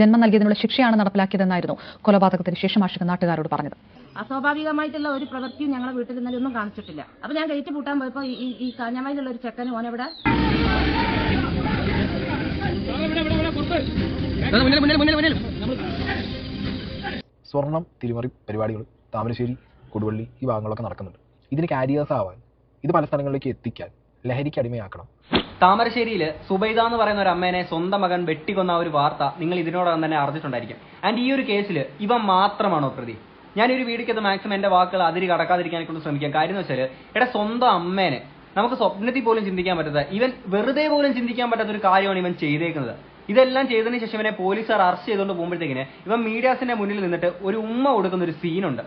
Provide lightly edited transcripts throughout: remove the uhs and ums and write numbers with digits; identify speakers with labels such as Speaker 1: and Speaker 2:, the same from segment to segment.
Speaker 1: ജന്മം നൽകിയതിനുള്ള ശിക്ഷയാണ് നടപ്പിലാക്കിയതെന്നായിരുന്നു കൊലപാതകത്തിന് ശേഷം ആഷിഖ് നാട്ടുകാരോട് പറഞ്ഞത്.
Speaker 2: അസ്വാഭാവികമായിട്ടുള്ള ഒരു പ്രവൃത്തിയും ഞങ്ങളെ വീട്ടിൽ ഇന്നലെ ഒന്നും കാണിച്ചിട്ടില്ല. അപ്പൊ ഞാൻ ഗേറ്റ് പൂട്ടാൻ പോയപ്പോ ഈ കാഞ്ഞാമയിലുള്ള ഒരു ചെക്കന് ഓനെവിടെ
Speaker 3: സ്വർണം തിരിമറി പരിപാടികൾ താമരശ്ശേരി കൊടുവള്ളി ഈ ഭാഗങ്ങളൊക്കെ നടക്കുന്നുണ്ട്. ഇതിന് കാരിയേഴ്സ് ആവാൻ, ഇത് പല സ്ഥലങ്ങളിലേക്ക് എത്തിക്കാൻ ലഹരിക്ക് അടിമയാക്കണം.
Speaker 4: താമരശ്ശേരിയിൽ സുബൈദ എന്ന് പറയുന്ന ഒരു അമ്മേനെ സ്വന്തം മകൻ വെട്ടിക്കൊന്ന ഒരു വാർത്ത നിങ്ങൾ ഇതിനോടകം തന്നെ അറിഞ്ഞിട്ടുണ്ടായിരിക്കും. ആൻഡ് ഈ ഒരു കേസിൽ ഇവൻ മാത്രമാണോ പ്രതി? ഞാനൊരു വീഡിയോക്കകത്ത് മാക്സിമം എന്റെ വാക്കുകൾ അതിരി കടക്കാതിരിക്കാനെ കൊണ്ട് ശ്രമിക്കാം. കാര്യം എന്ന് വെച്ചാൽ എന്റെ സ്വന്തം അമ്മേനെ നമുക്ക് സ്വപ്നത്തിൽ പോലും ചിന്തിക്കാൻ പറ്റാത്ത, ഇവൻ വെറുതെ പോലും ചിന്തിക്കാൻ പറ്റാത്ത ഒരു കാര്യമാണ് ഇവൻ ചെയ്തേക്കുന്നത്. ഇതെല്ലാം ചെയ്തതിന് ശേഷം ഇവനെ പോലീസുകാർ അറസ്റ്റ് ചെയ്തുകൊണ്ട് പോകുമ്പോഴത്തേക്കിന് ഇവൻ മീഡിയാസിന്റെ മുന്നിൽ നിന്നിട്ട് ഒരു ഉമ്മ കൊടുക്കുന്ന ഒരു സീനുണ്ട്.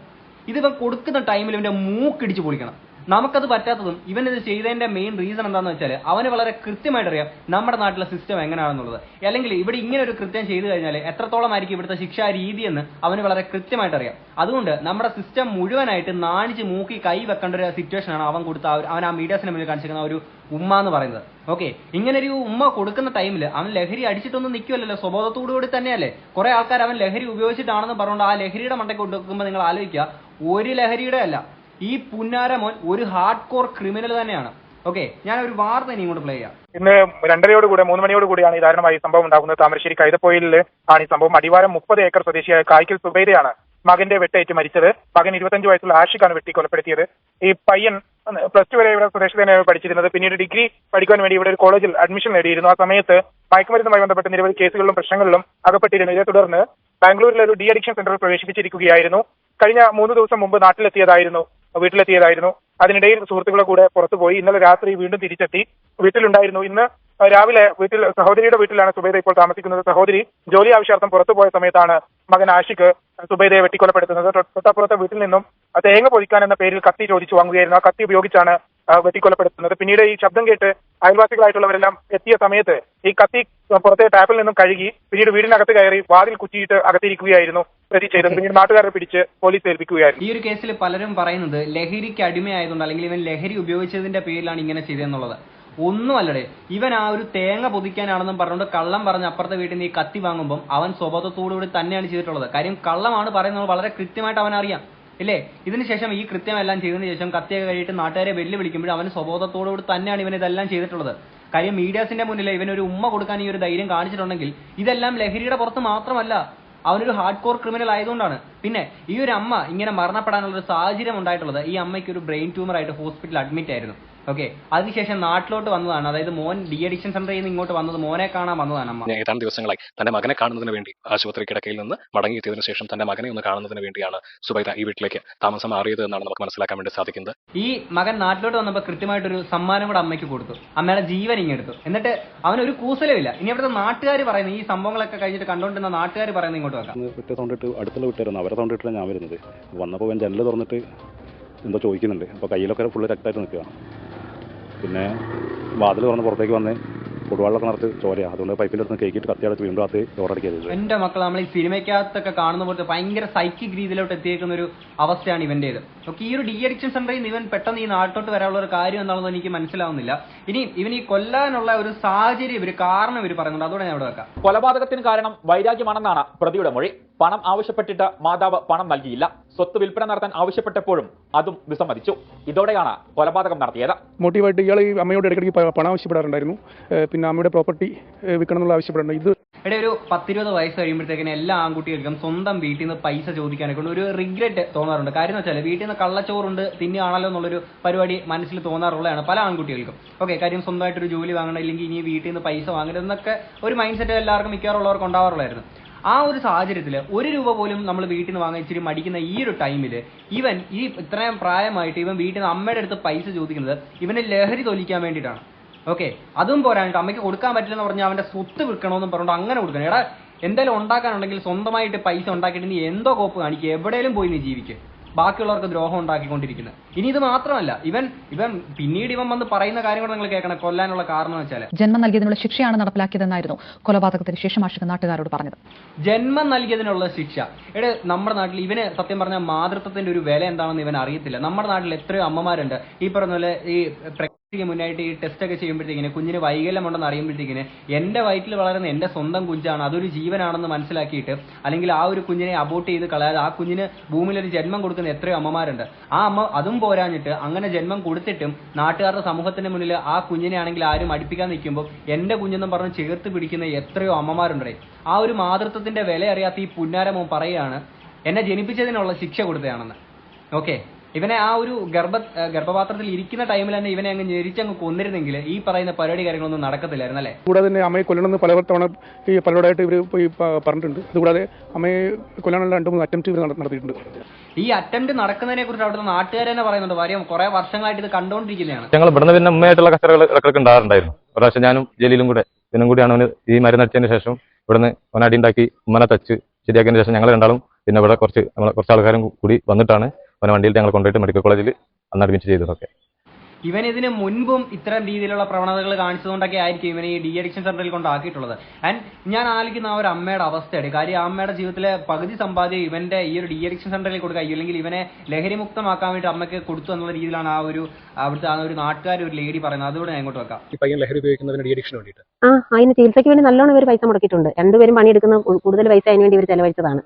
Speaker 4: ഇതിവൻ കൊടുക്കുന്ന ടൈമിൽ ഇവന്റെ മൂക്കിടിച്ച് പൊളിക്കണം. നമുക്കത് പറ്റാത്തതും ഇവൻ ഇത് ചെയ്തതിന്റെ മെയിൻ റീസൺ എന്താണെന്ന് വെച്ചാൽ അവന് വളരെ കൃത്യമായിട്ട് അറിയാം നമ്മുടെ നാട്ടിലെ സിസ്റ്റം എങ്ങനെയാണെന്നുള്ളത്. അല്ലെങ്കിൽ ഇവിടെ ഇങ്ങനെ ഒരു കൃത്യം ചെയ്തു കഴിഞ്ഞാൽ എത്രത്തോളമായിരിക്കും ഇവിടുത്തെ ശിക്ഷാ രീതി എന്ന് അവന് വളരെ കൃത്യമായിട്ട് അറിയാം. അതുകൊണ്ട് നമ്മുടെ സിസ്റ്റം മുഴുവനായിട്ട് നാണിച്ച് മൂക്കി കൈ വെക്കേണ്ട ഒരു സിറ്റുവേഷനാണ് അവൻ കൊടുത്ത അവൻ ആ മീഡിയാസിന് മുന്നിൽ കാണിച്ചിരിക്കുന്ന ഒരു ഉമ്മ എന്ന് പറയുന്നത്. ഓക്കെ, ഇങ്ങനെ ഒരു ഉമ്മ കൊടുക്കുന്ന ടൈമിൽ അവൻ ലഹരി അടിച്ചിട്ടൊന്നും നിൽക്കുമല്ലോ, സ്വബോധത്തോടുകൂടി തന്നെയല്ലേ. കുറെ ആൾക്കാർ അവൻ ലഹരി ഉപയോഗിച്ചിട്ടാണെന്ന് പറഞ്ഞുകൊണ്ട് ആ ലഹരിയുടെ മണ്ടയ്ക്ക് കൊടുക്കുമ്പോൾ നിങ്ങൾ ആലോചിക്കുക, ഒരു ലഹരിയുടെ അല്ല, ഈ പുന്നാരമോൻ ഒരു ഹാർഡ് കോർ ക്രിമിനൽ തന്നെയാണ്. ഓക്കെ, ഞാൻ ഒരു വാർത്ത ഇനി ഇങ്ങോട്ട് പ്ലേ ചെയ്യാം.
Speaker 5: ഇന്ന് 2:30 3 മണിയോട് കൂടിയാണ് ഈ ദാരുണമായി സംഭവം ഉണ്ടാകുന്നത്. താമരശ്ശേരി കൈതപ്പൊയിലിൽ ആണ് ഈ സംഭവം. അടിവാരം 30 ഏക്കർ സ്വദേശിയായ കായ്ക്കൽ സുബൈദയാണ് മകന്റെ വെട്ടേറ്റ് മരിച്ചത്. മകൻ 25 വയസ്സുള്ള ആഷിഖാണ് വെട്ടി കൊലപ്പെടുത്തിയത്. ഈ പയ്യൻ +2 വരെ ഇവിടെ സ്വദേശത്ത് തന്നെയാണ് പഠിച്ചിരുന്നത്. പിന്നീട് ഡിഗ്രി പഠിക്കാൻ വേണ്ടി ഇവിടെ ഒരു കോളേജിൽ അഡ്മിഷൻ നേടിയിരുന്നു. ആ സമയത്ത് മയക്കുമരുന്നുമായി ബന്ധപ്പെട്ട് നിരവധി കേസുകളിലും പ്രശ്നങ്ങളിലും അകപ്പെട്ടിരുന്നു. ഇതേ തുടർന്ന് ബാംഗ്ലൂരിലെ ഒരു ഡി അഡിക്ഷൻ സെന്ററിൽ പ്രവേശിപ്പിച്ചിരിക്കുകയായിരുന്നു. കഴിഞ്ഞ 3 ദിവസം മുമ്പ് വീട്ടിലെത്തിയതായിരുന്നു. അതിനിടയിൽ സുഹൃത്തുക്കളെ കൂടെ പുറത്തുപോയി. ഇന്നലെ രാത്രി വീണ്ടും തിരിച്ചെത്തി വീട്ടിലുണ്ടായിരുന്നു. ഇന്ന് രാവിലെ സഹോദരിയുടെ വീട്ടിലാണ് സുബൈദ ഇപ്പോൾ താമസിക്കുന്നത്. സഹോദരി ജോലി ആവശ്യാർത്ഥം പുറത്തുപോയ സമയത്താണ് മകൻ ആഷിഖ് സുബൈദയെ വെട്ടിക്കൊലപ്പെടുത്തുന്നത്. തൊട്ടപ്പുറത്തെ വീട്ടിൽ നിന്നും തേങ്ങ പൊതിക്കാൻ എന്ന പേരിൽ കത്തി ചോദിച്ചു വാങ്ങുകയായിരുന്നു. ആ കത്തി ഉപയോഗിച്ചാണ് വെട്ടിക്കൊലപ്പെടുത്തുന്നത്. പിന്നീട് ഈ ശബ്ദം കേട്ട് അയൽവാസികളായിട്ടുള്ളവരെല്ലാം എത്തിയ സമയത്ത് ഈ കത്തി പുറത്തെ ടാപ്പിൽ നിന്നും കഴുകി പിന്നീട് വീടിനകത്ത് കയറി വാതിൽ കുറ്റിയിട്ട് അകത്തിരിക്കുകയായിരുന്നു പ്രതി ചെയ്തത്. പിന്നീട് നാട്ടുകാരെ പിടിച്ച് പോലീസ് ഏൽപ്പിക്കുകയായിരുന്നു.
Speaker 4: ഈ ഒരു കേസിൽ പലരും പറയുന്നത് ലഹരിക്ക് അടിമയായതുകൊണ്ട് അല്ലെങ്കിൽ ഇവൻ ലഹരി ഉപയോഗിച്ചതിന്റെ പേരിലാണ് ഇങ്ങനെ ചെയ്തതെന്നുള്ളത്. ഒന്നുമല്ലടേ, ഇവൻ ആ ഒരു തേങ്ങ പൊതിക്കാനാണെന്നും പറഞ്ഞുകൊണ്ട് കള്ളം പറഞ്ഞ് അപ്പുറത്തെ വീട്ടിൽ നിന്ന് ഈ കത്തി വാങ്ങുമ്പോൾ അവൻ സ്വബോധത്തോടുകൂടി തന്നെയാണ് ചെയ്തിട്ടുള്ളത്. കാര്യം കള്ളമാണ് പറയുന്നത് വളരെ കൃത്യമായിട്ട് അവൻ അറിയാം, ഇല്ലേ? ഇതിനുശേഷം ഈ കൃത്യമെല്ലാം ചെയ്തതിനു ശേഷം കത്തിയൊക്കെ കഴിയിട്ട് നാട്ടുകാരെ വെല്ലുവിളിക്കുമ്പോൾ അവൻ സ്വബോധത്തോടുകൂടി തന്നെയാണ് ഇവൻ ഇതെല്ലാം ചെയ്തിട്ടുള്ളത്. കാര്യം മീഡിയാസിന്റെ മുന്നിൽ ഇവനൊരു ഉമ്മ കൊടുക്കാൻ ഈ ഒരു ധൈര്യം കാണിച്ചിട്ടുണ്ടെങ്കിൽ ഇതെല്ലാം ലഹരിയുടെ പുറത്ത് മാത്രമല്ല, അവനൊരു ഹാർഡ് കോർ ക്രിമിനൽ ആയതുകൊണ്ടാണ്. പിന്നെ ഈ ഒരു അമ്മ ഇങ്ങനെ മരണപ്പെടാനുള്ള ഒരു സാഹചര്യം ഉണ്ടായിട്ടുള്ളത് ഈ അമ്മയ്ക്ക് ഒരു ബ്രെയിൻ ട്യൂമർ ആയിട്ട് ഹോസ്പിറ്റലിൽ അഡ്മിറ്റ് ആയിരുന്നു. ഓക്കെ, അതിനുശേഷം നാട്ടിലോട്ട് വന്നതാണ്. അതായത് മോൻ ഡി അഡിക്ഷൻ സെന്ററിൽ നിന്ന് ഇങ്ങോട്ട് വന്നത് മോനെ കാണാൻ വന്നതാണ് അമ്മ.
Speaker 6: ഏതാനും ദിവസങ്ങളായി തന്റെ മകനെ കാണുന്നതിന് വേണ്ടി ആശുപത്രി കിടക്കയിൽ നിന്ന് മടങ്ങിയെത്തിയതിനു ശേഷം തന്റെ മകനെ ഒന്ന് കാണുന്നതിന് വേണ്ടിയാണ് സുബൈദ ഈ വീട്ടിലേക്ക് താമസം മാറിയത് എന്നാണ് നമുക്ക് മനസ്സിലാക്കാൻ വേണ്ടി സാധിക്കുന്നത്.
Speaker 4: ഈ മകൻ നാട്ടിലോട്ട് വന്നപ്പോൾ കൃത്യമായിട്ടൊരു സമ്മാനം കൂടെ അമ്മയ്ക്ക് കൊടുത്തു. അമ്മയുടെ ജീവൻ ഇങ്ങെടുത്തു. എന്നിട്ട് അവനൊരു കൂസലുമില്ല. ഇനി അവിടുത്തെ നാട്ടുകാർ പറയുന്നത്, ഈ സംഭവങ്ങളൊക്കെ കഴിഞ്ഞിട്ട് കണ്ടുകൊണ്ടിരുന്ന നാട്ടുകാർ പറയുന്നത് ഇങ്ങോട്ട് വെക്കാം.
Speaker 7: സൗണ്ടിട്ട് അടുത്തുള്ള വീട്ടുകാരാണ്, അവരെ സൗണ്ടിട്ടാണ് ഞാൻ വരുന്നത്. വന്നപ്പോൾ ജനൽ തുറന്നിട്ട് എന്തോ ചോദിക്കുന്നുണ്ട്. അപ്പോൾ കയ്യിലൊക്കെ ഫുള്ള് രക്തമായിട്ട് നിൽക്കുക. പിന്നെ വാതിൽ തുറന്ന് പുറത്തേക്ക് വന്ന് കൊടുവാളൊക്കെ നിറച്ച് ചോരയാ. അതുകൊണ്ട് പൈപ്പിൻ്റെ അടുത്ത് കേക്കിട്ട് കത്തിയടച്ച് വീണ്ടും അത് ചോറടിക്കരുത്.
Speaker 4: എന്റെ മക്കൾ നമ്മൾ ഈ സിനിമയ്ക്കകത്തൊക്കെ കാണുന്ന പോലത്തെ ഭയങ്കര സൈക്കിക് രീതിയിലോട്ട് എത്തിയേക്കുന്ന ഒരു അവസ്ഥയാണ് ഇവന്റേത്. ഈ ഒരു ഡി അഡിക്ഷൻ സെന്ററിൽ ഇവൻ പെട്ടെന്ന് ഈ നാട്ടിലോട്ട് വരാനുള്ള ഒരു കാര്യം എന്താണെന്ന് എനിക്ക് മനസ്സിലാവുന്നില്ല. ഇനി ഇവൻ ഈ കൊല്ലാനുള്ള ഒരു സാഹചര്യം ഒരു കാരണം ഇവർ പറയുന്നുണ്ട്. അതോടെ ഞാൻ ഇവിടെ വെക്കാം.
Speaker 8: കൊലപാതകത്തിന് കാരണം വൈരാഗ്യമാണെന്നാണ് പ്രതിയുടെ മൊഴി. പണം ആവശ്യപ്പെട്ടിട്ട് മാതാവ് പണം നൽകിയില്ല. സ്വത്ത് വിൽപ്പന നടത്താൻ ആവശ്യപ്പെട്ടപ്പോഴും അതും വിസമ്മതിച്ചു. ഇതോടെയാണ് കൊലപാതകം നടത്തിയത്.
Speaker 9: മോട്ടീവായിട്ട് ഇയാൾ ഈ അമ്മയോട് ഇടയ്ക്കിടയ്ക്ക് പണം ആവശ്യപ്പെടാറുണ്ടായിരുന്നു. പിന്നെ അമ്മയുടെ പ്രോപ്പർട്ടി വിൽക്കണം എന്നുള്ള ആവശ്യപ്പെടാറുണ്ട്. ഇത്
Speaker 4: ഒരു 10-20 വയസ്സ് കഴിയുമ്പോഴത്തേക്കിന് എല്ലാ ആൺകുട്ടികൾക്കും സ്വന്തം വീട്ടിൽ നിന്ന് പൈസ ചോദിക്കാനൊക്കെ ഒരു റിഗ്രറ്റ് തോന്നാറുണ്ട്. കാര്യം എന്ന് വെച്ചാൽ വീട്ടിൽ നിന്ന് കള്ളച്ചോറുണ്ട് തിന്നുകയാണല്ലോ എന്നുള്ളൊരു പരിപാടി മനസ്സിൽ തോന്നാറുള്ളതാണ് പല ആൺകുട്ടികൾക്കും. ഓക്കെ, കാര്യം സ്വന്തമായിട്ടൊരു ജോലി വാങ്ങണം, ഇല്ലെങ്കിൽ ഇനി വീട്ടിൽ നിന്ന് പൈസ വാങ്ങരുത് എന്നൊക്കെ ഒരു മൈൻഡ് സെറ്റ് എല്ലാവർക്കും മിക്കവാറുള്ളവർക്ക് ഉണ്ടാവാറുള്ളായിരുന്നു. ആ ഒരു സാഹചര്യത്തിൽ 1 രൂപ പോലും നമ്മൾ വീട്ടിൽ നിന്ന് വാങ്ങാൻ ഇച്ചിരി മടിക്കുന്ന ഈ ഒരു ടൈമിൽ ഇവൻ ഈ ഇത്രയും പ്രായമായിട്ട് ഇവൻ വീട്ടിൽ നിന്ന് അമ്മയുടെ അടുത്ത് പൈസ ചോദിക്കുന്നത് ഇവന് ലഹരി തൊലിക്കാൻ വേണ്ടിയിട്ടാണ്. ഓക്കെ, അതും പോരാഞ്ഞിട്ട് അമ്മയ്ക്ക് കൊടുക്കാൻ പറ്റില്ലെന്ന് പറഞ്ഞാൽ അവന്റെ സ്വത്ത് വിൽക്കണമെന്നും പറഞ്ഞുകൊണ്ട് അങ്ങനെ കൊടുക്കണം. എടാ, എന്തായാലും ഉണ്ടാക്കാനുണ്ടെങ്കിൽ സ്വന്തമായിട്ട് പൈസ ഉണ്ടാക്കിയിട്ട് നീ എന്തോ കോപ്പ് കാണിക്കുക, എവിടെയെങ്കിലും പോയി നീ ജീവിക്കുക. ബാക്കിയുള്ളവർക്ക് ദ്രോഹം ഉണ്ടാക്കിക്കൊണ്ടിരിക്കുന്നത്. ഇനി ഇത് മാത്രമല്ല, ഇവൻ പിന്നീട് ഇവൻ വന്ന് പറയുന്ന കാര്യം കൂടെ നിങ്ങൾ കേൾക്കണം. കൊല്ലാനുള്ള കാരണം വെച്ചാൽ
Speaker 1: ജന്മം നൽകിയതിനുള്ള ശിക്ഷയാണ് നടപ്പിലാക്കിയതെന്നായിരുന്നു കൊലപാതകത്തിന് ശേഷം ആഷിഖ് നാട്ടുകാരോട് പറഞ്ഞത്.
Speaker 4: ജന്മം നൽകിയതിനുള്ള ശിക്ഷ. നമ്മുടെ നാട്ടിൽ ഇവന് സത്യം പറഞ്ഞാൽ മാതൃത്വത്തിന്റെ ഒരു വില എന്താണെന്ന് ഇവൻ അറിയത്തില്ല. നമ്മുടെ നാട്ടിൽ എത്രയോ അമ്മമാരുണ്ട് ഈ പറഞ്ഞ പോലെ ഈ മുന്നായിട്ട് ഈ ടെസ്റ്റ് ഒക്കെ ചെയ്യുമ്പോഴത്തേക്കിന് കുഞ്ഞിന് വൈകല്യമുണ്ടെന്ന് അറിയുമ്പോഴത്തേക്കിന് എൻ്റെ വയറ്റിൽ വളരുന്ന എൻ്റെ സ്വന്തം കുഞ്ചാണ്, അതൊരു ജീവനാണെന്ന് മനസ്സിലാക്കിയിട്ട് അല്ലെങ്കിൽ ആ ഒരു കുഞ്ഞിനെ അബോർട്ട് ചെയ്ത് കളയാതെ ആ കുഞ്ഞിന് ഭൂമിയിലൊരു ജന്മം കൊടുക്കുന്ന എത്രയോ അമ്മമാരുണ്ട്. ആ അമ്മ അതും പോരാഞ്ഞിട്ട് അങ്ങനെ ജന്മം കൊടുത്തിട്ടും നാട്ടുകാരുടെ സമൂഹത്തിന്റെ മുന്നിൽ ആ കുഞ്ഞിനെ ആണെങ്കിൽ ആരും അടുപ്പിക്കാൻ നിൽക്കുമ്പോൾ എൻ്റെ കുഞ്ഞെന്നും പറഞ്ഞ് ചേർത്ത് പിടിക്കുന്ന എത്രയോ അമ്മമാരുണ്ടേ. ആ ഒരു മാതൃത്വത്തിന്റെ വില അറിയാത്ത ഈ പുന്നാരമോ പറയുകയാണ് എന്നെ ജനിപ്പിച്ചതിനുള്ള ശിക്ഷ കൊടുത്തതാണെന്ന്. ഓക്കെ, ഇവനെ ആ ഒരു ഗർഭപാത്രത്തിൽ ഇരിക്കുന്ന ടൈമിൽ തന്നെ ഇവനെ അങ്ങ് ഞെരിച്ചങ്ങ് കൊന്നിരുന്നെങ്കിൽ ഈ പറയുന്ന പരിപാടി കാര്യങ്ങളൊന്നും നടക്കത്തില്ലായിരുന്നു അല്ലേ.
Speaker 9: കൂടാതെ തന്നെ അമ്മയെ കൊല്ലണമെന്ന് പലതവണ ഈ പലരോടായിട്ട് ഇവർ പോയി പറഞ്ഞിട്ടുണ്ട്. അതുകൂടാതെ അമ്മയെ കൊല്ലാനുള്ള 2-3 അറ്റംപ്റ്റ് ഇവർ നടത്തിയിട്ടുണ്ട്.
Speaker 4: ഈ അറ്റംപ്റ്റ് നടക്കുന്നതിനെ കുറിച്ച് അവിടുത്തെ നാട്ടുകാർ തന്നെ പറയുന്നുണ്ട്. കാര്യം കുറെ വർഷങ്ങളായിട്ട് ഇത് കണ്ടുകൊണ്ടിരിക്കുന്നതാണ്.
Speaker 10: ഞങ്ങൾ ഇവിടുന്ന് പിന്നെ ഉമ്മയായിട്ടുള്ള കച്ചറകൾ ഇടയ്ക്കിടയ്ക്ക് ഉണ്ടാകാറുണ്ടായിരുന്നു. ഒരു പ്രാവശ്യം ഞാനും ജലീലും കൂടിയാണ് അവന് ഈ മരുന്നടിച്ചതിന് ശേഷം ഇവിടുന്ന് അവനടി ഉണ്ടാക്കി ഉമ്മനെ തച്ച് ശരിയാക്കിയതിന് ശേഷം ഞങ്ങൾ രണ്ടാളും പിന്നെ ഇവിടെ കുറച്ച് ആൾക്കാരും കൂടി വന്നിട്ടാണ് അവനെ വണ്ടിയിൽ ഞങ്ങൾ കൊണ്ടുപോയിട്ട് മെഡിക്കൽ കോളേജിൽ അന്ന് അഡ്മിറ്റ് ചെയ്തതൊക്കെ.
Speaker 4: ഇവൻ ഇതിന് മുൻപും ഇത്തരം രീതിയിലുള്ള പ്രവണതകൾ കാണിച്ചതുകൊണ്ടൊക്കെ ആയിരിക്കും ഇവനെ ഈ ഡി അഡിക്ഷൻ സെന്ററിൽ കൊണ്ടാക്കിയിട്ടുള്ളത്. ആൻഡ് ഞാൻ ആലോചിക്കുന്ന ആ ഒരു അമ്മയുടെ അവസ്ഥയാണ്. കാര്യം ആ അമ്മയുടെ ജീവിതത്തിലെ പകുതി സമ്പാദ്യം ഇവന്റെ ഈ ഒരു ഡി അഡിക്ഷൻ സെന്ററിൽ കൊടുക്കുക, അല്ലെങ്കിൽ ഇവനെ ലഹരിമുക്തമാക്കാൻ വേണ്ടി അമ്മയ്ക്ക് കൊടുത്തു എന്നുള്ള രീതിയിലാണ് അവിടുത്തെ ആ ഒരു നാട്ടുകാർ ഒരു ലേഡി പറയുന്നത്. അതുകൂടെ ഞാൻ ഇങ്ങോട്ട് വെക്കാം.
Speaker 6: ഈ പയ്യൻ ലഹരി ഉപയോഗിക്കുന്നതിന് ഡി അഡിക്ഷൻ വേണ്ടിയിട്ട്
Speaker 11: അതിന് ചികിത്സയ്ക്ക് വേണ്ടി നല്ലോണം ഇവർ പൈസ മുടക്കിയിട്ടുണ്ട്. രണ്ടുപേരും പണിയെടുക്കുന്ന കൂടുതൽ പൈസ അതിന് വേണ്ടി ഇവർ ചെലവഴിച്ചതാണ്.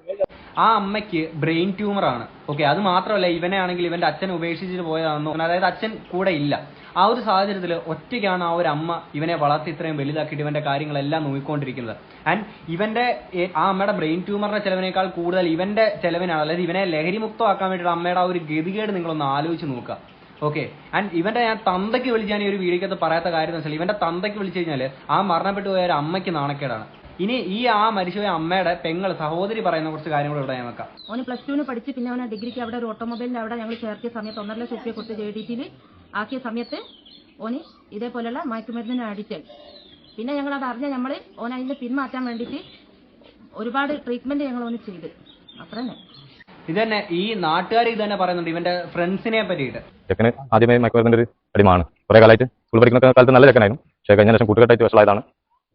Speaker 4: ആ അമ്മയ്ക്ക് ബ്രെയിൻ ട്യൂമർ ആണ്. ഓക്കെ, അത് മാത്രമല്ല ഇവനെ ആണെങ്കിൽ ഇവന്റെ അച്ഛൻ ഉപേക്ഷിച്ചിട്ട് പോയതാണെന്നോ, അതായത് അച്ഛൻ കൂടെ ഇല്ല. ആ ഒരു സാഹചര്യത്തിൽ ഒറ്റയ്ക്കാണ് ആ ഒരു അമ്മ ഇവനെ വളർത്തി ഇത്രയും വലുതാക്കിയിട്ട് ഇവന്റെ കാര്യങ്ങളെല്ലാം നോക്കിക്കൊണ്ടിരിക്കുന്നത്. ആൻഡ് ഇവന്റെ ആ അമ്മയുടെ ബ്രെയിൻ ട്യൂമറിന്റെ ചെലവിനേക്കാൾ കൂടുതൽ ഇവന്റെ ചെലവിനാണ്, അതായത് ഇവനെ ലഹരിമുക്തമാക്കാൻ വേണ്ടിയിട്ട് അമ്മയുടെ ആ ഒരു ഗതികേട് നിങ്ങളൊന്ന് ആലോചിച്ച് നോക്കുക. ഓക്കെ, ആൻഡ് ഇവന്റെ ഞാൻ തന്തയ്ക്ക് വിളിച്ച് ഞാൻ ഈ ഒരു വീഡിയോക്കകത്ത് പറയാത്ത കാര്യം എന്ന് വെച്ചാൽ ഇവന്റെ തന്തയ്ക്ക് വിളിച്ചു കഴിഞ്ഞാൽ ആ മരണപ്പെട്ടു പോയ ഒരു അമ്മയ്ക്ക് നാണക്കേടാണ്. ഇനി ഈ ആ മരിച്ചുപോയ അമ്മയുടെ പെങ്ങൾ സഹോദരി പറയുന്ന കുറച്ച് കാര്യങ്ങൾ ഇവിടെ ഞാൻ വെക്കാം.
Speaker 2: ഓന് +2 പഠിച്ച് പിന്നെ അവനെ ഡിഗ്രിക്ക് അവിടെ ഒരു ഓട്ടോമൊബൈലിന് അവിടെ ഞങ്ങൾ ചേർത്തിയ സമയത്ത് 1.5 ലക്ഷം രൂപ കൊടുത്ത് JDTയിൽ ആക്കിയ സമയത്ത് ഓന് ഇതേപോലെയുള്ള മയക്കുമരുന്നിന് അഡിക്റ്റായി. പിന്നെ ഞങ്ങളത് അറിഞ്ഞ നമ്മൾ ഓൻ അതിന് പിന്മാറ്റാൻ വേണ്ടിയിട്ട് ഒരുപാട് ട്രീറ്റ്മെന്റ് ഞങ്ങൾ ഓന് ചെയ്ത്. അത്ര തന്നെ.
Speaker 4: ഇത് തന്നെ ഈ നാട്ടുകാർ ഇത് തന്നെ പറയുന്നുണ്ട് ഇവന്റെ ഫ്രണ്ട്സിനെ പറ്റിയിട്ട്.
Speaker 10: ചെക്കന് ആദ്യമേ മയക്കുമരുന്നിന്റെ ഒരു അടിമാണ്. കുറെ കാലമായിട്ട് സ്കൂൾ പഠിക്കുന്ന കാലത്ത് നല്ല ചെക്കനായിരുന്നു. പക്ഷേ കഴിഞ്ഞ ശേഷം കൂട്ടുകെട്ടായിട്ട് വഷളായതാണ്.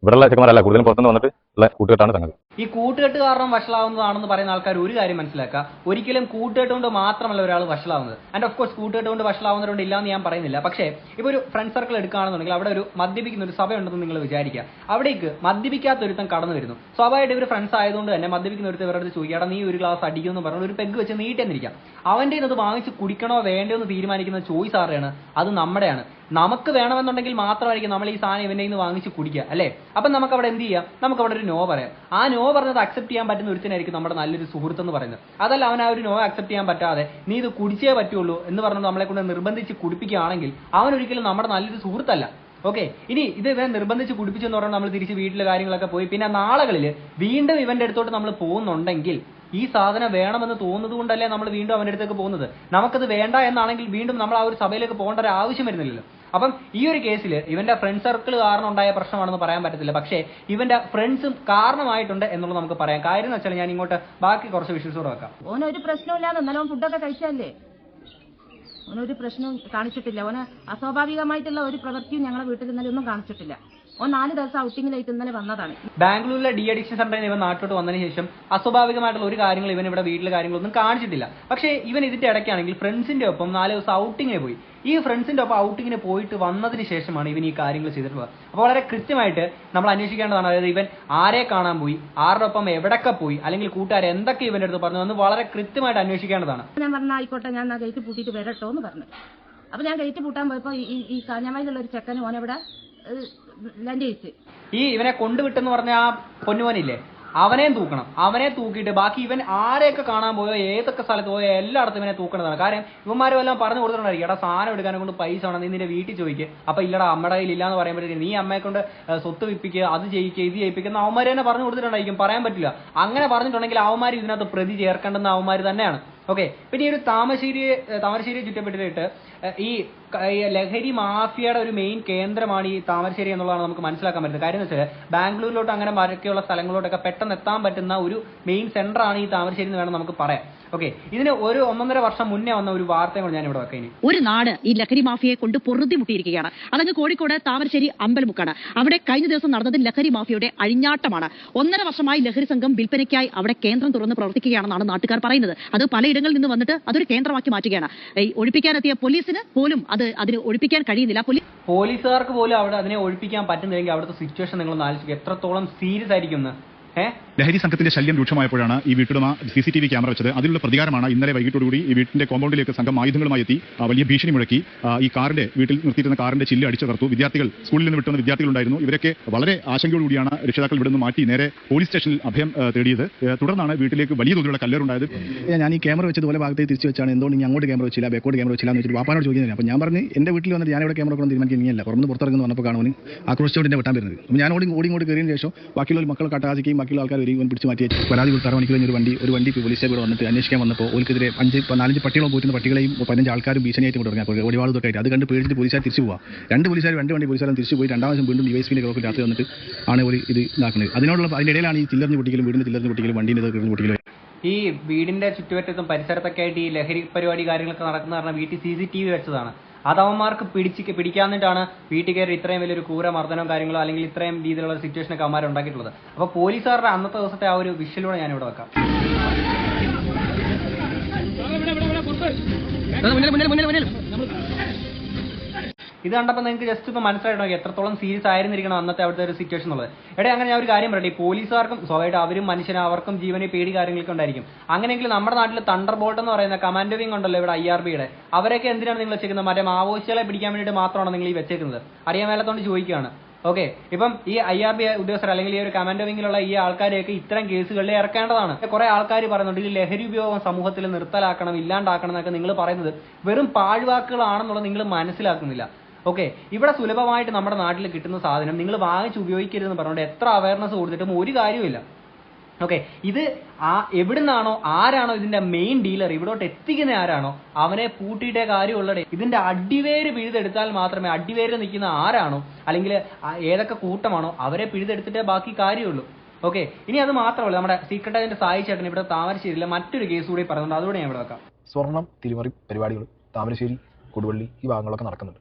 Speaker 10: ഇവിടെയുള്ള ചെക്കന്മാരല്ല, കൂടുതലും പുറത്തുനിന്ന് വന്നിട്ട് ഉള്ള കൂട്ടുകെട്ടാണ് സംഗതി.
Speaker 4: ഈ കൂട്ടുകെട്ട് കാരണം വഷളാവുന്നതാണെന്ന് പറയുന്ന ആൾക്കാർ ഒരു കാര്യം മനസ്സിലാക്കുക, ഒരിക്കലും കൂട്ടുകെട്ട് കൊണ്ട് മാത്രമല്ല ഒരാൾ വഷളാവുന്നത്. ആൻഡ് ഓഫ് കോഴ്സ് കൂട്ടുകെട്ട് കൊണ്ട് വഷളാവുന്നവരുണ്ട് ഇല്ലാന്ന് ഞാൻ പറയുന്നില്ല. പക്ഷേ ഇപ്പോൾ ഒരു ഫ്രണ്ട് സർക്കിൾ എടുക്കുകയാണെന്നുണ്ടെങ്കിൽ അവിടെ ഒരു മദ്യപിക്കുന്ന ഒരു സഭയുണ്ടെന്ന് നിങ്ങൾ വിചാരിക്കുക. അവിടേക്ക് മദ്യപിക്കാത്ത ഒരുത്തം കടന്നു വരുന്നു. സ്വാഭാവികമായിട്ട് ഇവർ ഫ്രണ്ട്സ് ആയതുകൊണ്ട് തന്നെ മദ്യപിക്കുന്ന ഒരുത്തം ഇവരുടെ ചോദിക്കാതെ നീ ഒരു ഗ്ലാസ് അടിക്കുമെന്ന് പറഞ്ഞാൽ ഒരു പെഗ് വെച്ച് നീട്ടിയെന്നിരിക്കാം. അവൻ്റെ ഇത് വാങ്ങിച്ച് കുടിക്കണോ വേണ്ടോ എന്ന് തീരുമാനിക്കുന്ന ചോയ്സ് ആരുടെയാണ്? അത് നമ്മുടെയാണ്. നമുക്ക് വേണമെന്നുണ്ടെങ്കിൽ മാത്രമായിരിക്കും നമ്മൾ ഈ സാധനം ഇവൻ്റെ നിന്ന് വാങ്ങിച്ച് കുടിക്കുക അല്ലേ. അപ്പം നമുക്ക് അവിടെ എന്ത് ചെയ്യാം? നമുക്ക് അവിടെ ഒരു നോ പറയാം. ആ നോ പറഞ്ഞത് അക്സെപ്റ്റ് ചെയ്യാൻ പറ്റുന്ന ഒരുത്തനായിരിക്കും നമ്മുടെ നല്ലൊരു സുഹൃത്ത് എന്ന് പറയുന്നത്. അതല്ല അവൻ ആ ഒരു നോ അക്സെപ്റ്റ് ചെയ്യാൻ പറ്റാതെ നീ ഇത് കുടിച്ചേ പറ്റുള്ളൂ എന്ന് പറഞ്ഞ് നമ്മളെ കൊണ്ട് നിർബന്ധിച്ച് കുടിപ്പിക്കുകയാണെങ്കിൽ അവൻ ഒരിക്കലും നമ്മുടെ നല്ലൊരു സുഹൃത്തല്ല. ഓക്കെ, ഇനി ഇത് ഇവൻ നിർബന്ധിച്ച് കുടിപ്പിച്ചെന്ന് പറഞ്ഞാൽ നമ്മൾ തിരിച്ച് വീട്ടിലെ കാര്യങ്ങളൊക്കെ പോയി പിന്നെ നാളുകളിൽ വീണ്ടും ഇവന്റെ അടുത്തോട്ട് നമ്മൾ പോകുന്നുണ്ടെങ്കിൽ ഈ സാധനം വേണമെന്ന് തോന്നുന്നത് കൊണ്ടല്ലേ നമ്മൾ വീണ്ടും അവൻ്റെ അടുത്തേക്ക് പോകുന്നത്. നമുക്കത് വേണ്ട എന്നാണെങ്കിൽ വീണ്ടും നമ്മൾ ആ ഒരു സഭയിലേക്ക് പോകേണ്ട ഒരു ആവശ്യം വരുന്നില്ലല്ലോ. അപ്പം ഈ ഒരു കേസിൽ ഇവന്റെ ഫ്രണ്ട് സർക്കിൾ കാരണം ഉണ്ടായ പ്രശ്നമാണെന്ന് പറയാൻ പറ്റത്തില്ല. പക്ഷേ ഇവന്റെ ഫ്രണ്ട്സും കാരണമായിട്ടുണ്ട് എന്നുള്ളത് നമുക്ക് പറയാം. കാര്യം എന്ന് വെച്ചാൽ ഞാൻ ഇങ്ങോട്ട് ബാക്കി കുറച്ച് വിഷ്വൽസ് കൂടെ വെക്കാം.
Speaker 2: ഓനൊരു പ്രശ്നമില്ലാതെ എന്നാലും ഫുഡൊക്കെ കഴിച്ചല്ലേ, ഓനൊരു പ്രശ്നവും കാണിച്ചിട്ടില്ല. ഓന് അസ്വാഭാവികമായിട്ടുള്ള ഒരു പ്രവൃത്തിയും ഞങ്ങളെ വീട്ടിൽ ഇന്നലെ ഒന്നും കാണിച്ചിട്ടില്ല. ഓൻ 4 ദിവസം ഔട്ടിങ്ങിലായിട്ട് ഇന്നലെ വന്നതാണ്.
Speaker 4: ബാംഗ്ലൂരിലെ ഡി അഡിക്ഷൻ സെന്ററിൽ ഇവൻ നാട്ടിലോട്ട് വന്നതിന് ശേഷം അസ്വാഭാവികമായിട്ടുള്ള ഒരു കാര്യങ്ങൾ ഇവൻ ഇവിടെ വീട്ടിലെ കാര്യങ്ങളൊന്നും കാണിച്ചിട്ടില്ല. പക്ഷേ ഇവൻ ഇതിന്റെ ഇടയ്ക്കാണെങ്കിൽ ഫ്രണ്ട്സിന്റെ ഒപ്പം 4 ദിവസം ഔട്ടിങ്ങിന് പോയി. ഈ ഫ്രണ്ട്സിന്റെ ഒപ്പം ഔട്ടിങ്ങിന് പോയിട്ട് വന്നതിന് ശേഷമാണ് ഇവൻ ഈ കാര്യങ്ങൾ ചെയ്തിട്ടുള്ളത്. അപ്പോൾ വളരെ കൃത്യമായിട്ട് നമ്മൾ അന്വേഷിക്കേണ്ടതാണ്. അതായത് ഇവൻ ആരെ കാണാൻ പോയി, ആരുടെ ഒപ്പം എവിടൊക്കെ പോയി, അല്ലെങ്കിൽ കൂട്ടുകാർ എന്തൊക്കെ ഇവന്റെ അടുത്ത് പറഞ്ഞു എന്ന് വളരെ കൃത്യമായിട്ട് അന്വേഷിക്കേണ്ടതാണ്.
Speaker 2: ഞാൻ പറഞ്ഞ ആയിക്കോട്ടെ, ഞാൻ ആ ഗേറ്റ് പൂട്ടിയിട്ട് വരട്ടോ എന്ന് പറഞ്ഞു. അപ്പൊ ഞാൻ ഗേറ്റ് പൂട്ടാൻ പോയപ്പോ ഈ കാഞ്ഞാമയിലുള്ള ഒരു ചെക്കന് ഓനെവിടെ ലാൻഡ് ചെയ്യിച്ച്
Speaker 4: ഈ ഇവനെ കൊണ്ടുവിട്ടെന്ന് പറഞ്ഞ ആ പൊന്നുവനില്ലേ അവനെയും തൂക്കണം. അവനെ തൂക്കിയിട്ട് ബാക്കി ഇവൻ ആരെയൊക്കെ കാണാൻ പോയോ ഏതൊക്കെ സ്ഥലത്ത് പോയോ എല്ലായിടത്തും ഇവനെ തൂക്കേണ്ടതാണ്. കാര്യം ഇവന്മാരും എല്ലാം പറഞ്ഞു കൊടുത്തിട്ടുണ്ടായിരിക്കും, എടാ സാധനം എടുക്കാനെ കൊണ്ട് പൈസ വേണം, നീ നിന്റെ വീട്ടിൽ ചോദിക്കുക. അപ്പൊ ഇല്ലടാ അമ്മയുടെ കയ്യിൽ ഇല്ലാന്ന് പറയുമ്പോഴത്തേക്കും നീ അമ്മയെ കൊണ്ട് സ്വത്ത് വിപ്പിക്കുക, അത് ചെയ്യിക്കുക, ഇത് ചെയ്യിപ്പിക്കുന്ന അവന്മാർ തന്നെ പറഞ്ഞു കൊടുത്തിട്ടുണ്ടായിരിക്കും. പറയാൻ പറ്റില്ല. അങ്ങനെ പറഞ്ഞിട്ടുണ്ടെങ്കിൽ അവന്മാർ ഇതിനകത്ത് പ്രതി ചേർക്കേണ്ടുന്ന അവന്മാർ തന്നെയാണ്. ഓക്കെ, പിന്നെ ഈ ഒരു താമരശ്ശേരിയെ ചുറ്റപ്പെട്ടിട്ട് ഈ ലഹരി മാഫിയയുടെ ഒരു മെയിൻ കേന്ദ്രമാണ് ഈ താമരശ്ശേരി എന്നുള്ളതാണ് നമുക്ക് മനസ്സിലാക്കാൻ പറ്റുന്നത്. കാര്യം എന്ന് വെച്ചാൽ ബാംഗ്ലൂരിലോട്ട് അങ്ങനെ മരക്കെയുള്ള സ്ഥലങ്ങളിലോട്ടൊക്കെ പെട്ടെന്ന് എത്താൻ പറ്റുന്ന ഒരു മെയിൻ സെന്റർ ആണ് ഈ താമരശ്ശേരി എന്ന് വേണം നമുക്ക് പറയാം. ഓക്കെ, ഇതിന് ഒരു 1.5 വർഷം മുന്നേ വന്ന ഒരു വാർത്തയും കൂടെ ഞാൻ ഇവിടെ വെക്കാം.
Speaker 12: ഒരു നാട് ഈ ലഹരി മാഫിയയെ കൊണ്ട് പൊറുതി മുട്ടിയിരിക്കുകയാണ്. അതങ്ങ് കോഴിക്കോട് താമരശ്ശേരി അമ്പലമുക്കാണ്. അവിടെ കഴിഞ്ഞ ദിവസം നടന്നത് ലഹരി മാഫിയയുടെ അഴിഞ്ഞാട്ടമാണ്. 1.5 വർഷമായി ലഹരി സംഘം വിൽപ്പനയ്ക്കായി അവിടെ കേന്ദ്രം തുറന്ന് പ്രവർത്തിക്കുകയാണെന്നാണ് നാട്ടുകാർ പറയുന്നത്. അത് പലയിടങ്ങളിൽ നിന്ന് വന്നിട്ട് അതൊരു കേന്ദ്രമാക്കി മാറ്റുകയാണ്. ഒഴിപ്പിക്കാനെത്തിയ പോലീസിന് പോലും അതിന് ഒഴിപ്പിക്കാൻ കഴിയുന്നില്ല.
Speaker 4: പോലീസുകാർക്ക് പോലും അവിടെ അതിനെ ഒഴിപ്പിക്കാൻ പറ്റുന്നില്ലെങ്കിൽ അവിടുത്തെ സിറ്റുവേഷൻ നിങ്ങളൊന്ന് ആലോചിക്കുക, എത്രത്തോളം സീരിയസ് ആയിരിക്കും.
Speaker 13: ലഹരി സംഘത്തിന്റെ ശല്യം രൂക്ഷമായപ്പോഴാണ് ഈ വീട്ടുടമ CCTV ക്യാമറ വെച്ചത്. അതിലുള്ള പ്രതികാരമാണ് ഇന്നലെ വൈകിട്ടോടുകൂടി ഈ വീട്ടിന്റെ കോമ്പൗണ്ടിലേക്ക് സംഘം ആയുധങ്ങളുമായി എത്തി വലിയ ഭീഷണി മുഴക്കി. ഈ വീട്ടിൽ നിർത്തിയിരുന്ന കാറിന്റെ ചില്ല് അടിച്ചു തകർത്തു. വിദ്യാർത്ഥികൾ, സ്കൂളിൽ നിന്ന് വിട്ടുവന്ന വിദ്യാർത്ഥികളുണ്ടായിരുന്നു. ഇവരൊക്കെ വളരെ ആശങ്കയോടുകൂടിയാണ് രക്ഷിതാക്കൾ ഇവിടെ നിന്ന് മാറ്റി നേരെ പോലീസ് സ്റ്റേഷനിൽ അഭയം തേടിയത്. തുടർന്നാണ് വീട്ടിലേക്ക് വലിയ തോതിലുള്ള കല്ലേറുണ്ടായത്. ഞാൻ ഈ ക്യാമറ വെച്ചതുപോലെ ഭാഗത്തേക്ക് തിരിച്ചു വെച്ചാണ് എന്തുകൊണ്ട് ഇനി അങ്ങോട്ട് ക്യാമറ വെച്ചില്ല, ബേക്കോട്ട് ക്യാമറ വെച്ചില്ല എന്ന് വെച്ചിട്ട് വാപ്പാനോട് ചോദിക്കുന്നത്. അപ്പോൾ ഞാൻ പറഞ്ഞു എന്റെ വീട്ടിൽ വന്നിട്ട് ഞാനിവിടെ ക്യാമറ കൊണ്ട് തീരുമാനിക്കുന്നില്ല, പുറത്തിറങ്ങുന്ന വന്നപ്പോൾ കാണുവാൻ ആക്രോശിച്ചോടെ വിട്ടാൻ വരുന്നത്. അപ്പോൾ ഞാൻ ഓടിങ്ങോട്ട് കയറിയതിന് ശേഷം ബാക്കിയുള്ള മക്കളെ കട്ടാസിക്കുകയും ബാക്കിയുള്ള ആൾക്കാർ വരികയും പിടിച്ച് മാറ്റി പരാതി കൊടുത്ത് 6 മണിക്ക് കഴിഞ്ഞ ഒരു വണ്ടി പോലീസ് ഇവിടെ വന്നിട്ട് അന്വേഷിക്കാൻ വന്നപ്പോൾ ഓൽക്കെതിരെ 4-5 പട്ടികളോ പോറ്റുന്ന പട്ടികളെയും 15 ആൾക്കാരും ഭീഷണിയായിട്ട് തുടങ്ങി ഒടിവാളതൊക്കെ ആയിട്ട്. അത് കണ്ട് പേടിച്ചിട്ട് പോലീസുകാർ തിരിച്ചു പോവാം. 2 വണ്ടി പോലീസുകാരും തിരിച്ചു പോയി 2ാം ദിവസം വീണ്ടും DYSPന്റെ ക്ലോക്കിൽ രാത്രി വന്നിട്ട് ആണ് ഒരു ഇത് ഇതാക്കുന്നത്. അതിന്റെ ഇടയിലാണ് ഈ ചില്ലറിഞ്ഞ് പൊട്ടിക്കലും വീടിന്റെ ചില്ലറിഞ്ഞ് പൊട്ടിക്കലും വണ്ടീൻ്റെ പൊട്ടിക്കലും.
Speaker 4: ഈ വീടിന്റെ ചുറ്റുവട്ടത്തും പരിസരത്തൊക്കെ ആയിട്ട് ഈ ലഹരി പരിപാടി കാര്യങ്ങളൊക്കെ നടക്കുന്ന പറഞ്ഞാൽ വീട്ടിൽ CCTV വെച്ചതാണ്. അത് അവന്മാർക്ക് പിടിക്കാന്നിട്ടാണ് വീട്ടിൽ കയറി ഇത്രയും വലിയൊരു ക്രൂര മർദ്ദനവും കാര്യങ്ങളോ അല്ലെങ്കിൽ ഇത്രയും രീതിയിലുള്ള സിറ്റുവേഷനൊക്കെ അവന്മാർ ഉണ്ടാക്കിയിട്ടുള്ളത്. അപ്പോൾ പോലീസുകാരുടെ അന്നത്തെ ദിവസത്തെ ആ ഒരു വിഷ്വലൂടെ ഞാൻ ഇവിടെ വെക്കാം. ഇത് കണ്ടപ്പോൾ നിങ്ങൾക്ക് ജസ്റ്റ് ഇപ്പോൾ മനസ്സിലായിട്ടോ എത്രത്തോളം സീരിയസ് ആയിരുന്നിരിക്കണം അന്നത്തെ അവിടുത്തെ ഒരു സിറ്റുവേഷൻ എന്നുള്ളത്. അങ്ങനെ ഞാൻ ഒരു കാര്യം പറയട്ടെ, ഈ പോലീസുകാർക്കും സ്വാഭാവികമായിട്ട് അവരും മനുഷ്യനും അവർക്കും ജീവനെ പേടി കാര്യങ്ങളൊക്കെ ഉണ്ടായിരിക്കും. അങ്ങനെയെങ്കിൽ നമ്മുടെ നാട്ടിൽ തണ്ടർ ബോൾട്ട് എന്ന് പറയുന്ന കമാൻഡോ വിങ് ഉണ്ടല്ലോ ഇവിടെ IRBയുടെ, അവരൊക്കെ എന്തിനാണ് നിങ്ങൾ വെച്ചേക്കുന്നത്? മറ്റേ മാവോയിസ്റ്റുകളെ പിടിക്കാൻ വേണ്ടിയിട്ട് മാത്രമാണ് നിങ്ങൾ ഈ വെച്ചേക്കുന്നത്? അറിയാൻ മേലത്തോണ്ട് ചോദിക്കുകയാണ്. ഓക്കെ, ഇപ്പം ഈ IRB ഉദ്യോഗസ്ഥർ അല്ലെങ്കിൽ ഈ ഒരു കമാൻഡോ വിങ്ങിലുള്ള ഈ ആൾക്കാരെയൊക്കെ ഇത്തരം കേസുകളിൽ ഇറക്കേണ്ടതാണ്. കുറെ ആൾക്കാർ പറയുന്നുണ്ട് ഈ ലഹരി ഉപയോഗം സമൂഹത്തിൽ നിർത്തലാക്കണം, ഇല്ലാണ്ടാക്കണം എന്നൊക്കെ നിങ്ങൾ പറയുന്നത് വെറും പാഴ്വാക്കുകളാണെന്നുള്ളത് നിങ്ങൾ മനസ്സിലാക്കുന്നില്ല. ഓക്കെ, ഇവിടെ സുലഭമായിട്ട് നമ്മുടെ നാട്ടിൽ കിട്ടുന്ന സാധനം നിങ്ങൾ വാങ്ങിച്ച് ഉപയോഗിക്കരുതെന്ന് പറഞ്ഞുകൊണ്ട് എത്ര അവയർനെസ് കൊടുത്തിട്ടും ഒരു കാര്യമില്ല. ഓക്കെ, ഇത് എവിടുന്നാണോ ആരാണോ ഇതിന്റെ മെയിൻ ഡീലർ, ഇവിടോട്ട് എത്തിക്കുന്ന ആരാണോ അവനെ പൂട്ടിയിട്ടേ കാര്യമുള്ളടേ. ഇതിന്റെ അടിവേര് പിഴുതെടുത്താൽ മാത്രമേ അടിവേര് നിൽക്കുന്ന ആരാണോ അല്ലെങ്കിൽ ഏതൊക്കെ കൂട്ടമാണോ അവരെ പിഴുതെടുത്തിട്ടേ ബാക്കി കാര്യമുള്ളൂ. ഓക്കെ, ഇനി അത് മാത്രമല്ല, നമ്മുടെ സീക്രട്ട് ഏജന്റ് സായി ചേട്ടൻ ഇവിടെ താമരശ്ശേരിയിലെ മറ്റൊരു കേസ് കൂടി പറയുന്നുണ്ട്. അതുകൂടെ ഞാൻ ഇവിടെ വെക്കാം.
Speaker 3: സ്വർണം തിരിമറി പരിപാടികൾ താമരശ്ശേരി, കൊടുവള്ളി ഈ ഭാഗങ്ങളൊക്കെ നടക്കുന്നുണ്ട്.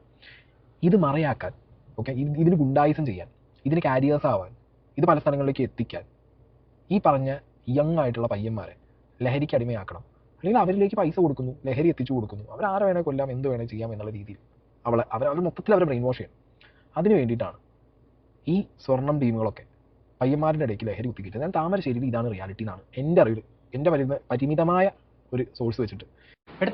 Speaker 3: ഇത് മറയാക്കാൻ, ഓക്കെ, ഇതിന് ഗുണ്ടായിസം ചെയ്യാൻ, ഇതിന് കാരിയേഴ്സ് ആവാൻ, ഇത് പല സ്ഥലങ്ങളിലേക്ക് എത്തിക്കാൻ ഈ പറഞ്ഞ യങ് ആയിട്ടുള്ള പയ്യന്മാരെ ലഹരിക്ക് അടിമയാക്കണം. അല്ലെങ്കിൽ അവരിലേക്ക് പൈസ കൊടുക്കുന്നു, ലഹരി എത്തിച്ചു കൊടുക്കുന്നു, അവരാരെ വേണേൽ കൊല്ലാം, എന്ത് വേണേൽ ചെയ്യാം എന്നുള്ള രീതിയിൽ അവർ മൊത്തത്തിൽ അവരെ ബ്രെയിൻ വാഷ് ചെയ്യണം. അതിന് വേണ്ടിയിട്ടാണ് ഈ സ്വർണം ടീമുകളൊക്കെ പയ്യന്മാരുടെ ഇടയ്ക്ക് ലഹരി കുത്തിക്കിട്ട്. ഞാൻ താമരശ്ശേരിയിൽ ഇതാണ് റിയാലിറ്റി എന്നാണ് എൻ്റെ അറിവിൽ, എൻ്റെ പരിമിതമായ ഒരു സോഴ്സ് വെച്ചിട്ട്.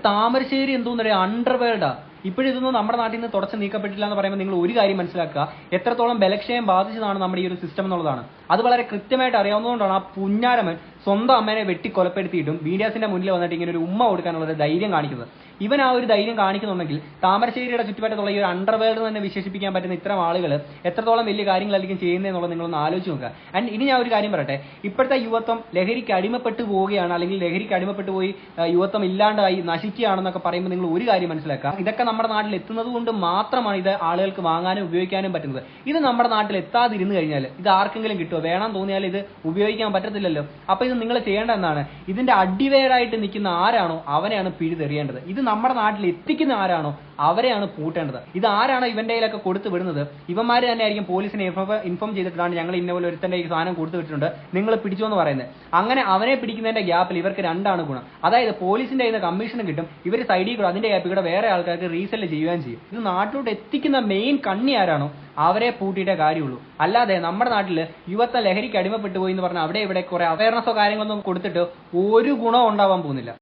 Speaker 4: താമരശ്ശേരി എന്തോന്ന് പറയുക, അണ്ടർവേൾഡാ. ഇപ്പോഴിതൊന്നും നമ്മുടെ നാട്ടിൽ നിന്ന് തുടച്ച് നീക്കപ്പെട്ടില്ല എന്ന് പറയുമ്പോൾ നിങ്ങൾ ഒരു കാര്യം മനസ്സിലാക്കുക, എത്രത്തോളം ബലക്ഷയം ബാധിച്ചതാണ് നമ്മുടെ ഈ ഒരു സിസ്റ്റം എന്നുള്ളതാണ്. അത് വളരെ കൃത്യമായിട്ട് അറിയാവുന്നതുകൊണ്ടാണ് ആ പുഞ്ഞാരമൻ സ്വന്തം അമ്മേനെ വെട്ടിക്കൊലപ്പെടുത്തിയിട്ടും മീഡിയാസിന്റെ മുന്നിൽ വന്നിട്ട് ഇങ്ങനെ ഒരു ഉമ്മ കൊടുക്കാനുള്ള ഒരു ധൈര്യം കാണിക്കുന്നത്. ഇവൻ ആ ഒരു ധൈര്യം കാണിക്കുന്നുണ്ടെങ്കിൽ താമരശ്ശേരിയുടെ ചുറ്റുപാടത്തുള്ള ഈ ഒരു അണ്ടർവേൾഡ് തന്നെ വിശേഷിപ്പിക്കാൻ പറ്റുന്ന ഇത്തരം ആളുകൾ എത്രത്തോളം വലിയ കാര്യങ്ങളായിരിക്കും ചെയ്യുന്നതെന്നുള്ളത് നിങ്ങളൊന്ന് ആലോചിച്ച് നോക്കുക. ആൻഡ് ഇനി ഞാൻ ഒരു കാര്യം പറയട്ടെ, ഇപ്പോഴത്തെ യുവത്വം ലഹരിക്ക് അടിമപ്പെട്ടു പോവുകയാണ്, അല്ലെങ്കിൽ ലഹരിക്ക് അടിമപ്പെട്ടു പോയി യുവത്വം ഇല്ലാണ്ടായി നശിക്കുകയാണെന്നൊക്കെ പറയുമ്പോൾ നിങ്ങൾ ഒരു കാര്യം മനസ്സിലാക്കുക, ഇതൊക്കെ നമ്മുടെ നാട്ടിൽ എത്തുന്നത് കൊണ്ട് മാത്രമാണ് ഇത് ആളുകൾക്ക് വാങ്ങാനും ഉപയോഗിക്കാനും പറ്റുന്നത്. ഇത് നമ്മുടെ നാട്ടിൽ എത്താതിരുന്നു കഴിഞ്ഞാൽ ഇത് ആർക്കെങ്കിലും കിട്ടുമോ? വേണം തോന്നിയാൽ ഇത് ഉപയോഗിക്കാൻ പറ്റത്തില്ലല്ലോ. അപ്പൊ ഇത് നിങ്ങൾ ചെയ്യേണ്ട എന്താണ്, ഇതിന്റെ അടിവേരായിട്ട് നിൽക്കുന്ന ആരാണോ അവനെയാണ് പിഴുതെറിയേണ്ടത്. ഇത് നമ്മുടെ നാട്ടിൽ എത്തിക്കുന്ന ആരാണോ അവരെയാണ് പൂട്ടേണ്ടത്. ഇത് ആരാണോ ഇവന്റെ കയ്യിലൊക്കെ കൊടുത്തു വിടുന്നത് ഇവന്മാർ തന്നെ ആയിരിക്കും പോലീസിനെ ഇൻഫോം ചെയ്തിട്ടാണ് ഞങ്ങൾ ഇന്ന പോലെ ഒരുത്തന്റെ ഈ സാധനം കൊടുത്തു വിട്ടിട്ടുണ്ട്, നിങ്ങൾ പിടിച്ചോ എന്ന് പറയുന്നത്. അങ്ങനെ അവനെ പിടിക്കുന്നതിന്റെ ഗ്യാപ്പിൽ ഇവർക്ക് രണ്ടാണ് ഗുണം. അതായത് പോലീസിന്റെ കയ്യിൽ നിന്ന് കമ്മീഷനും കിട്ടും, ഇവർ സൈഡിൽ കൂടെ അതിന്റെ ഗ്യാപ്പിൽ കൂടെ വേറെ ആൾക്കാർക്ക് റീസെല് ചെയ്യുകയും ചെയ്യും. ഇത് നാട്ടിലോട്ട് എത്തിക്കുന്ന മെയിൻ കണ്ണി ആരാണോ അവരെ പൂട്ടിയിട്ടേ കാര്യമുള്ളൂ. അല്ലാതെ നമ്മുടെ നാട്ടിൽ യുവത്വ ലഹരിക്ക് അടിമപ്പെട്ടു പോയി എന്ന് പറഞ്ഞാൽ അവിടെ ഇവിടെ കുറെ അവയർനെസ്സോ കാര്യങ്ങളൊന്നും കൊടുത്തിട്ട് ഒരു ഗുണം ഉണ്ടാവാൻ പോകുന്നില്ല.